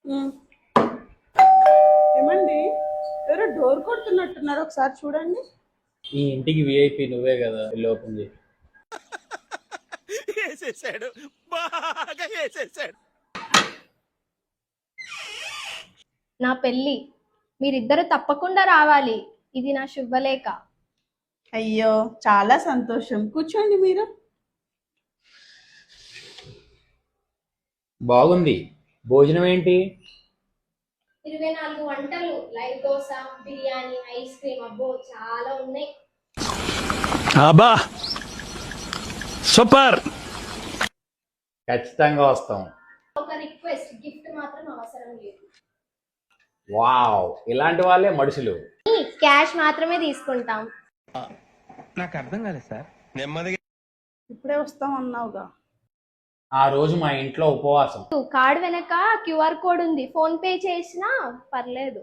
ఉమ్. ఏమండి, ఎవరో డోర్ కొడుతున్నట్టున్నారు, ఒకసారి చూడండి. ఈ ఇంటికి విఐపి నువ్వే కదా, వెళ్ళి ఓపెన్ చేయి. వేసేసాడు, బాగా వేసేసాడు. నా పెళ్ళి మీరిద్దరు తప్పకుండా రావాలి. ఇది నా శుభలేఖ. అయ్యో, చాలా సంతోషం. కూర్చోండి మీరు. బాగుంది. భోజనం ఏంటి? 24 వంటలు, live dosa, biryani, ice cream, అబ్బో చాలా ఉన్నాయి. అబ్బా సూపర్. ఖచ్చితంగా వస్తాం. ఒక రిక్వెస్ట్, గిఫ్ట్ మాత్రం అవసరం లేదు. వావ్, ఇలాంటి వాళ్ళే మనుషులు. క్యాష్ మాత్రమే తీసుకుంటాం. నాకు అర్థం కాలేదు సార్. నెమ్మదిగా ఇప్పుడే వస్తాం అన్నావుగా. ఆ రోజు మా ఇంట్లో ఉపవాసం. కార్డ్ వెనక క్యూఆర్ కోడ్ ఉంది, ఫోన్ పే చేసినా పర్లేదు.